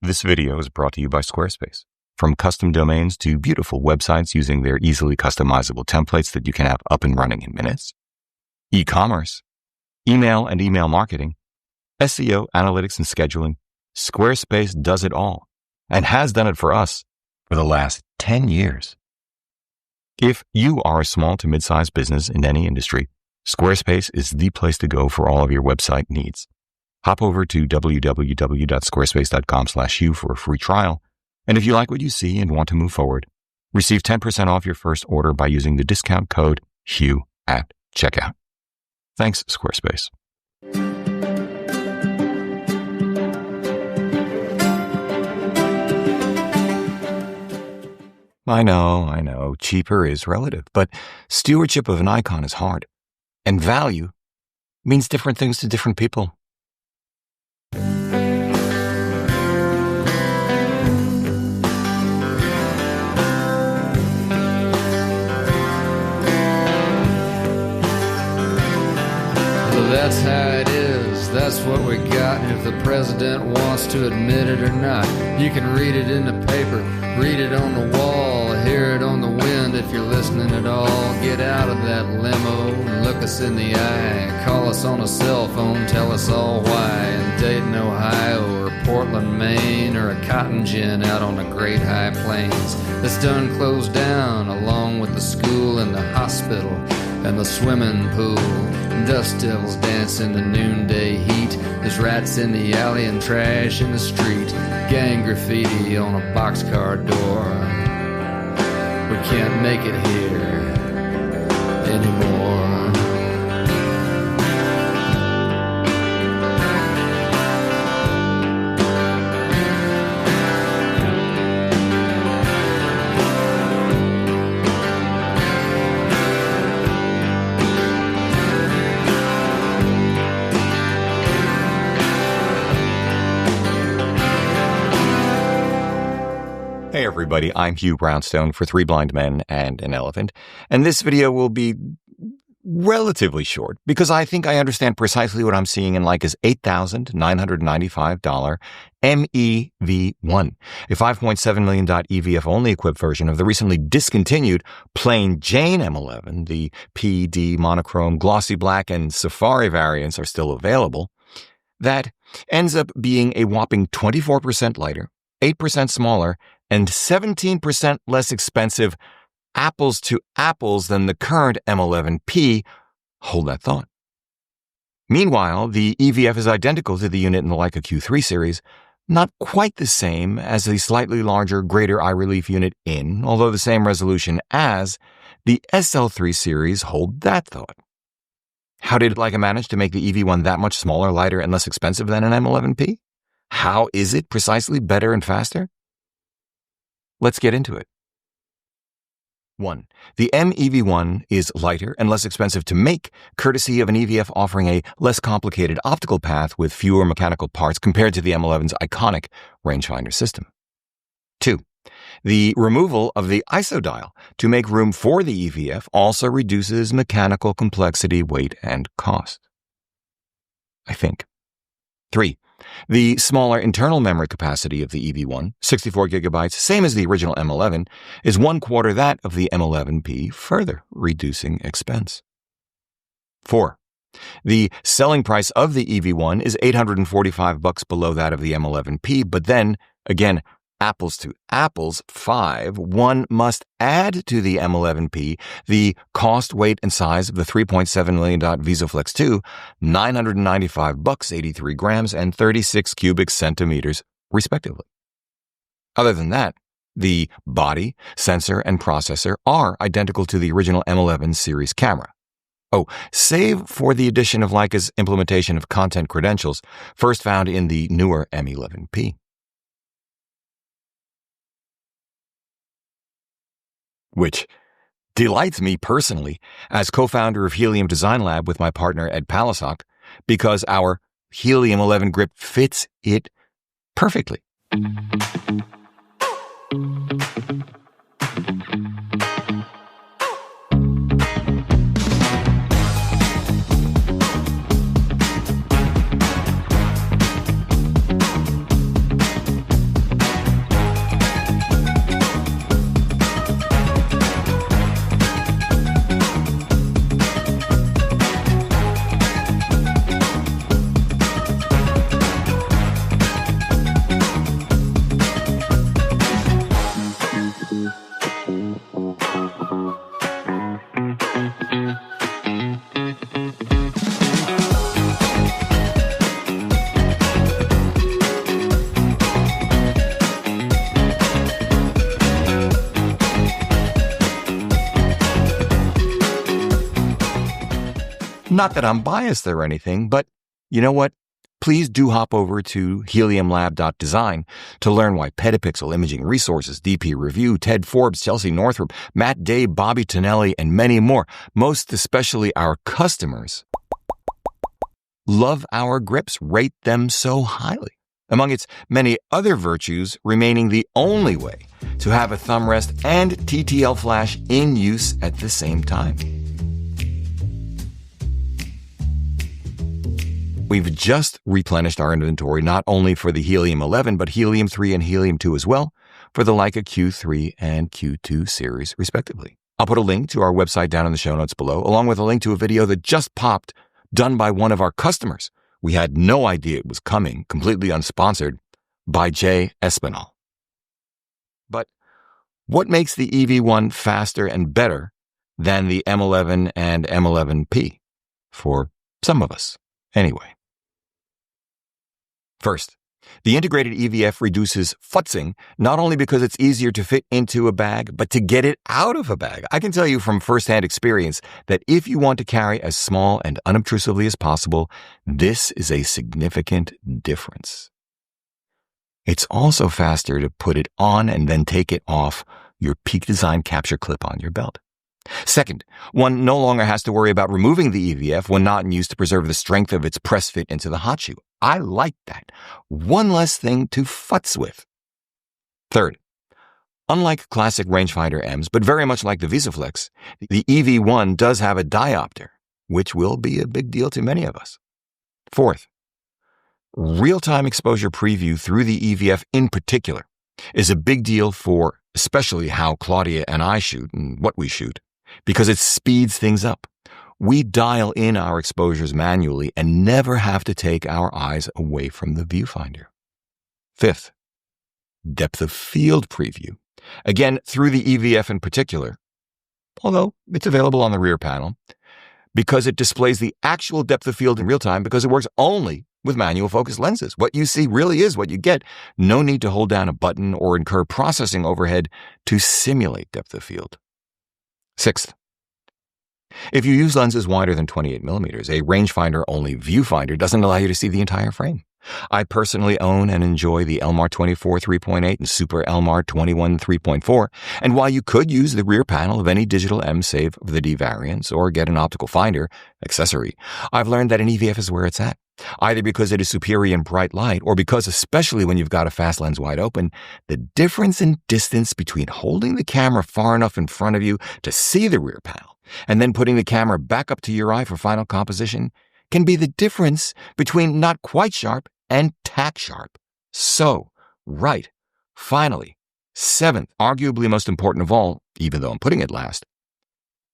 This video is brought to you by Squarespace. From custom domains to beautiful websites using their easily customizable templates that you can have up and running in minutes, e-commerce, email and email marketing, SEO, analytics, and scheduling, Squarespace does it all and has done it for us for the last 10 years. If you are a small to mid-sized business in any industry, Squarespace is the place to go for all of your website needs. Hop over to www.squarespace.com/Hugh for a free trial. And if you like what you see and want to move forward, receive 10% off your first order by using the discount code Hugh at checkout. Thanks, Squarespace. I know, cheaper is relative, but stewardship of an icon is hard. And value means different things to different people. That's how it is, that's what we got. And if the president wants to admit it or not, you can read it in the paper, read it on the wall, hear it on the wind. If you're listening at all, get out of that limo and look us in the eye. Call us on a cell phone, tell us all why. In Dayton, Ohio, or Portland, Maine, or a cotton gin out on the Great High Plains. It's done closed down, along with the school and the hospital and the swimming pool. Dust devils dance in the noonday heat. There's rats in the alley and trash in the street. Gang graffiti on a boxcar door. We can't make it here anymore. Hey everybody, I'm Hugh Brownstone for Three Blind Men and an Elephant, and this video will be relatively short because I think I understand precisely what I'm seeing in Leica's $8,995 MEV1, a 5.7 million EVF only equipped version of the recently discontinued plain Jane M11. The PD, monochrome, glossy black, and safari variants are still available. That ends up being a whopping 24% lighter, 8% smaller, and 17% less expensive apples to apples than the current M11-P. Hold that thought. Meanwhile, the EVF is identical to the unit in the Leica Q3 series, not quite the same as the slightly larger, greater eye relief unit in, although the same resolution as, the SL3 series. Hold that thought. How did Leica manage to make the EV1 that much smaller, lighter, and less expensive than an M11-P? How is it precisely better and faster? Let's get into it. 1. The MEV1 is lighter and less expensive to make, courtesy of an EVF offering a less complicated optical path with fewer mechanical parts compared to the M11's iconic rangefinder system. 2. The removal of the ISO dial to make room for the EVF also reduces mechanical complexity, weight, and cost. I think. 3. The smaller internal memory capacity of the EV1, 64 gigabytes, same as the original M11, is 1/4 that of the M11-P, further reducing expense. 4. The selling price of the EV1 is $845 below that of the M11-P, but then, again, apples to apples, 5, one must add to the M11-P the cost, weight, and size of the 3.7 million VisoFlex 2, $995, 83 grams, and 36 cubic centimeters, respectively. Other than that, the body, sensor, and processor are identical to the original M11 series camera. Oh, save for the addition of Leica's implementation of content credentials, first found in the newer M11-P. Which delights me personally as co-founder of Helium Design Lab with my partner Ed Palasock, because our Helium 11 grip fits it perfectly. Not that I'm biased or anything, but you know what? Please do hop over to heliumlab.design to learn why Petapixel Imaging Resources, DP Review, Ted Forbes, Chelsea Northrup, Matt Day, Bobby Tonelli, and many more, most especially our customers, love our grips, rate them so highly, among its many other virtues remaining the only way to have a thumb rest and TTL flash in use at the same time. We've just replenished our inventory not only for the Helium-11, but Helium-3 and Helium-2 as well, for the Leica Q3 and Q2 series, respectively. I'll put a link to our website down in the show notes below, along with a link to a video that just popped, done by one of our customers. We had no idea it was coming, completely unsponsored, by Jay Espinal. But what makes the EV1 faster and better than the M11 and M11-P? For some of us, anyway. First, the integrated EVF reduces futzing not only because it's easier to fit into a bag, but to get it out of a bag. I can tell you from firsthand experience that if you want to carry as small and unobtrusively as possible, this is a significant difference. It's also faster to put it on and then take it off your Peak Design capture clip on your belt. Second, one no longer has to worry about removing the EVF when not in use to preserve the strength of its press fit into the hot shoe. I like that. One less thing to futz with. Third, unlike classic rangefinder M's, but very much like the VisaFlex, the EV1 does have a diopter, which will be a big deal to many of us. Fourth, real-time exposure preview through the EVF in particular is a big deal for especially how Claudia and I shoot and what we shoot, because it speeds things up. We dial in our exposures manually and never have to take our eyes away from the viewfinder. Fifth, depth of field preview. Again, through the EVF in particular, although it's available on the rear panel, because it displays the actual depth of field in real time because it works only with manual focus lenses. What you see really is what you get. No need to hold down a button or incur processing overhead to simulate depth of field. Sixth, if you use lenses wider than 28 millimeters, a rangefinder-only viewfinder doesn't allow you to see the entire frame. I personally own and enjoy the Elmar 24 3.8 and Super Elmar 21 3.4, and while you could use the rear panel of any digital M save for the D variants or get an optical finder accessory, I've learned that an EVF is where it's at, either because it is superior in bright light or because, especially when you've got a fast lens wide open, the difference in distance between holding the camera far enough in front of you to see the rear panel and then putting the camera back up to your eye for final composition can be the difference between not quite sharp and tack sharp. So, right, finally, seventh, arguably most important of all, even though I'm putting it last,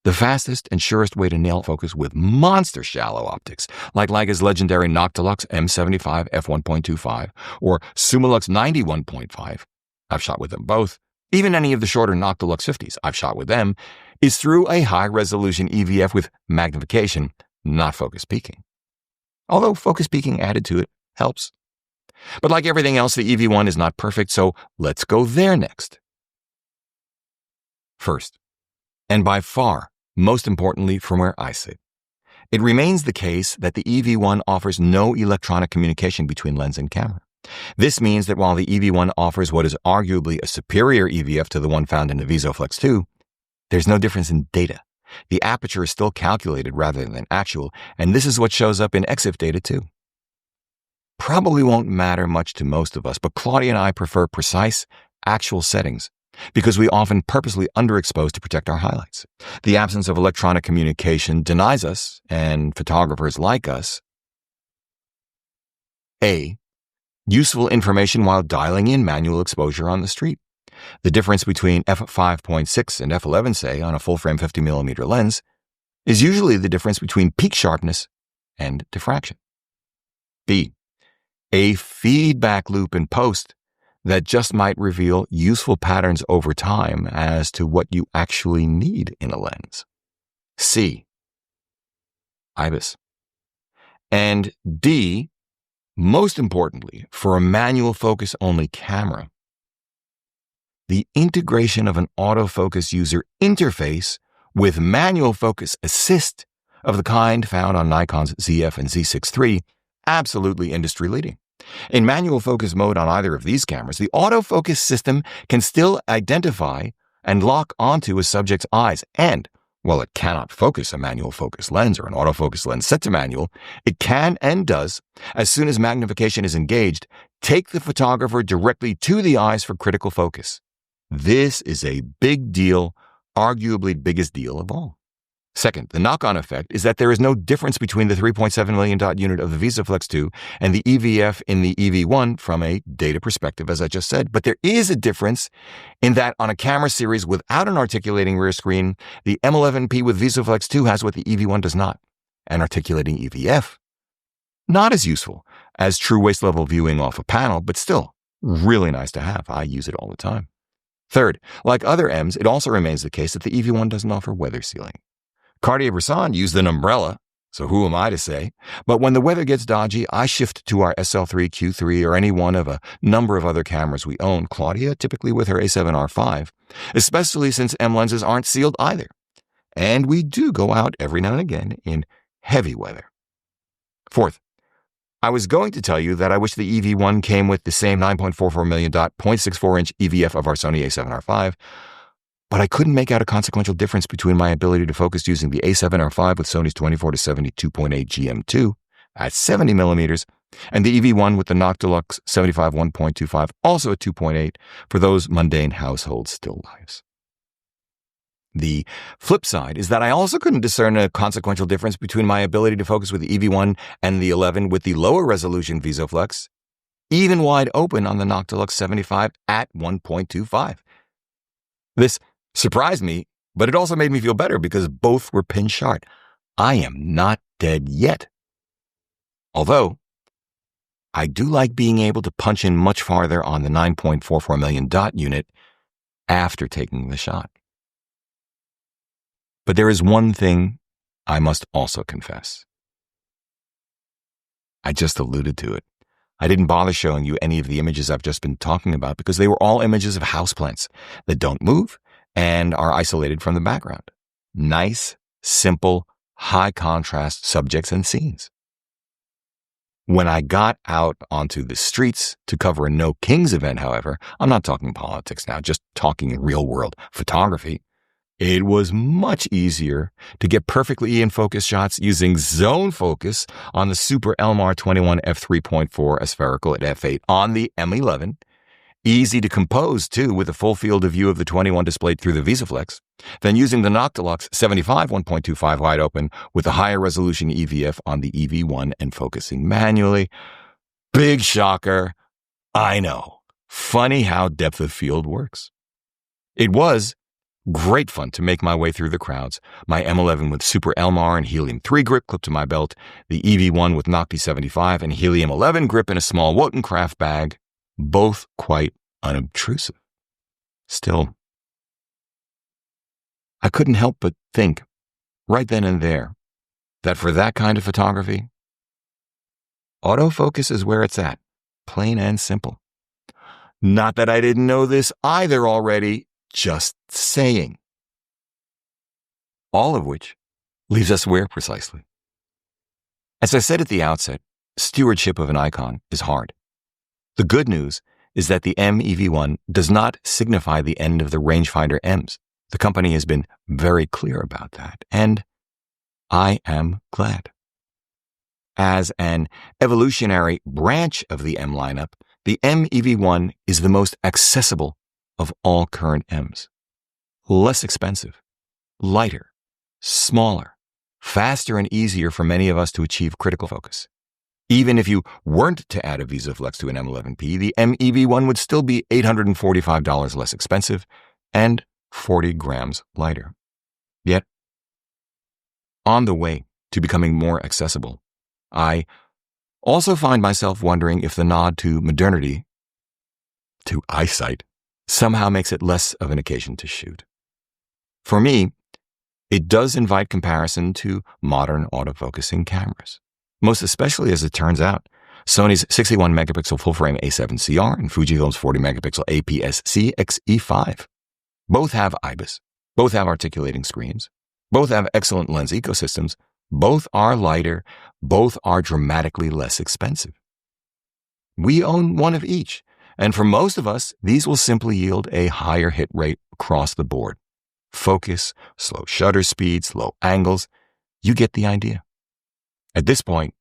the fastest and surest way to nail focus with monster shallow optics, like Leica's legendary Noctilux M75 f1.25 or Summilux 91.5, I've shot with them both, even any of the shorter Noctilux 50s, I've shot with them, is through a high-resolution EVF with magnification, not focus peaking. Although focus peaking added to it helps. But like everything else, the EV1 is not perfect, so let's go there next. First, and by far, most importantly from where I sit, it remains the case that the EV1 offers no electronic communication between lens and camera. This means that while the EV1 offers what is arguably a superior EVF to the one found in the VisaFlex 2, there's no difference in data. The aperture is still calculated rather than actual, and this is what shows up in EXIF data too. Probably won't matter much to most of us, but Claudia and I prefer precise, actual settings because we often purposely underexpose to protect our highlights. The absence of electronic communication denies us, and photographers like us, A, useful information while dialing in manual exposure on the street. The difference between f5.6 and f11, say, on a full-frame 50mm lens is usually the difference between peak sharpness and diffraction. B, a feedback loop in post that just might reveal useful patterns over time as to what you actually need in a lens. C, IBIS. And D, most importantly, for a manual focus only camera, the integration of an autofocus user interface with manual focus assist of the kind found on Nikon's ZF and Z6 III, absolutely industry-leading. In manual focus mode on either of these cameras, the autofocus system can still identify and lock onto a subject's eyes, and while it cannot focus a manual focus lens or an autofocus lens set to manual, it can and does, as soon as magnification is engaged, take the photographer directly to the eyes for critical focus. This is a big deal, arguably biggest deal of all. Second, the knock-on effect is that there is no difference between the 3.7 million dot unit of the VisaFlex 2 and the EVF in the EV1 from a data perspective, as I just said. But there is a difference in that on a camera series without an articulating rear screen, the M11-P with VisaFlex 2 has what the EV1 does not, an articulating EVF. Not as useful as true waist-level viewing off a panel, but still really nice to have. I use it all the time. Third, like other M's, it also remains the case that the EV1 doesn't offer weather sealing. Cartier-Bresson used an umbrella, so who am I to say? But when the weather gets dodgy, I shift to our SL3, Q3, or any one of a number of other cameras we own, Claudia typically with her A7R5, especially since M lenses aren't sealed either. And we do go out every now and again in heavy weather. Fourth, I was going to tell you that I wish the EV1 came with the same 9.44 million dot 0.64-inch EVF of our Sony A7R5, but I couldn't make out a consequential difference between my ability to focus using the A7R5 with Sony's 24-70 2.8 GM2 at 70 millimeters and the EV1 with the Noctilux 75 1.25, also at 2.8, for those mundane household still lives. The flip side is that I also couldn't discern a consequential difference between my ability to focus with the EV1 and the 11 with the lower resolution VisaFlex, even wide open on the Noctilux 75 at 1.25. This surprised me, but it also made me feel better because both were pin sharp. I am not dead yet. Although, I do like being able to punch in much farther on the 9.44 million dot unit after taking the shot. But there is one thing I must also confess. I just alluded to it. I didn't bother showing you any of the images I've just been talking about because they were all images of houseplants that don't move and are isolated from the background. Nice, simple, high contrast subjects and scenes. When I got out onto the streets to cover a No Kings event, however, I'm not talking politics now, just talking real world photography, it was much easier to get perfectly in focus shots using zone focus on the Super Elmar 21 f3.4 aspherical at f8 on the M11. Easy to compose, too, with a full field of view of the 21 displayed through the VisaFlex. Then using the Noctilux 75 1.25 wide open with a higher resolution EVF on the EV1 and focusing manually. Big shocker. I know. Funny how depth of field works. It was great fun to make my way through the crowds, my M11 with Super Elmar and Helium-3 grip clipped to my belt, the EV1 with Nocti 75 and Helium-11 grip in a small Wotancraft bag, both quite unobtrusive. Still, I couldn't help but think, right then and there, that for that kind of photography, autofocus is where it's at, plain and simple. Not that I didn't know this either already, just saying. All of which leaves us where precisely? As I said at the outset, stewardship of an icon is hard. The good news is that the EV1 does not signify the end of the rangefinder M's. The company has been very clear about that, and I am glad. As an evolutionary branch of the M lineup, the EV1 is the most accessible of all current M's. Less expensive, lighter, smaller, faster and easier for many of us to achieve critical focus. Even if you weren't to add a VisaFlex to an M11-P, the EV1 would still be $845 less expensive and 40 grams lighter. Yet, on the way to becoming more accessible, I also find myself wondering if the nod to modernity, to eyesight, somehow makes it less of an occasion to shoot. For me, it does invite comparison to modern autofocusing cameras. Most especially as it turns out, Sony's 61 megapixel full-frame A7CR and Fujifilm's 40 megapixel APS-C XE5. Both have IBIS, both have articulating screens, both have excellent lens ecosystems, Both are lighter. Both are dramatically less expensive. We own one of each, and for most of us, these will simply yield a higher hit rate across the board. Focus, slow shutter speeds, low angles. You get the idea. At this point,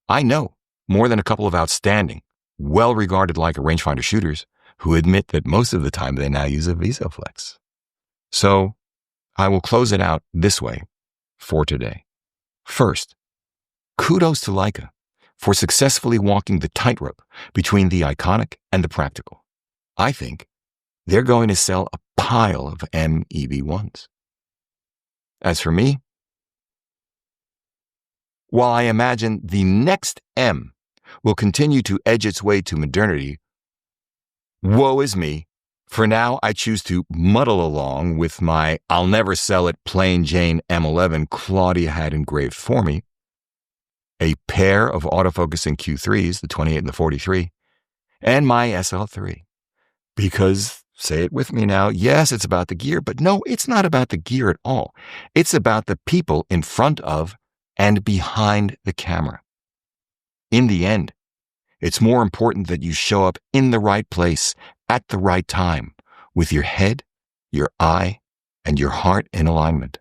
I know more than a couple of outstanding, well-regarded Leica rangefinder shooters who admit that most of the time they now use a VisoFlex. So I will close it out this way for today. First, kudos to Leica for successfully walking the tightrope between the iconic and the practical. I think they're going to sell a pile of EV1s. As for me, while I imagine the next M will continue to edge its way to modernity, woe is me. For now, I choose to muddle along with my I'll never sell it plain Jane M11 Claudia had engraved for me, a pair of autofocusing Q3s, the 28 and the 43, and my SL3. Because, say it with me now, yes, it's about the gear, but no, it's not about the gear at all. It's about the people in front of and behind the camera. In the end, it's more important that you show up in the right place at the right time with your head, your eye, and your heart in alignment.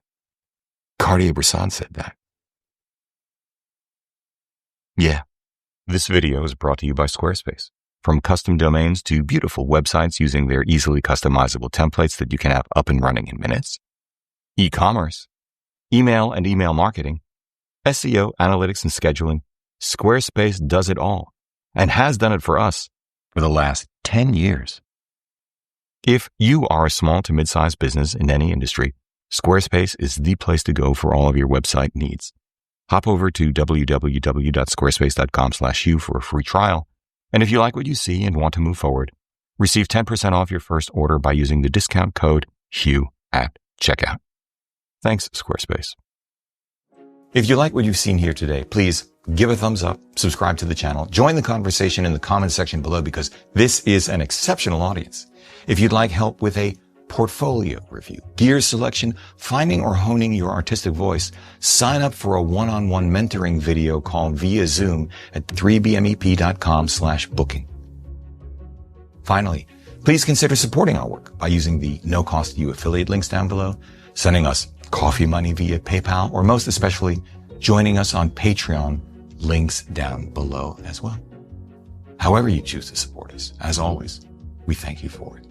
Cartier-Bresson said that. Yeah, this video is brought to you by Squarespace. From custom domains to beautiful websites using their easily customizable templates that you can have up and running in minutes, e-commerce, email and email marketing, SEO, analytics, and scheduling, Squarespace does it all and has done it for us for the last 10 years. If you are a small to mid-sized business in any industry, Squarespace is the place to go for all of your website needs. Hop over to www.squarespace.com/hugh for a free trial. And if you like what you see and want to move forward, receive 10% off your first order by using the discount code HUGH at checkout. Thanks, Squarespace. If you like what you've seen here today, please give a thumbs up, subscribe to the channel, join the conversation in the comment section below because this is an exceptional audience. If you'd like help with a portfolio review, gear selection, finding or honing your artistic voice, sign up for a one-on-one mentoring video called via Zoom at 3bmep.com/booking. Finally, please consider supporting our work by using the no-cost you affiliate links down below, sending us coffee money via PayPal, or most especially, joining us on Patreon, links down below as well. However you choose to support us, as always, we thank you for it.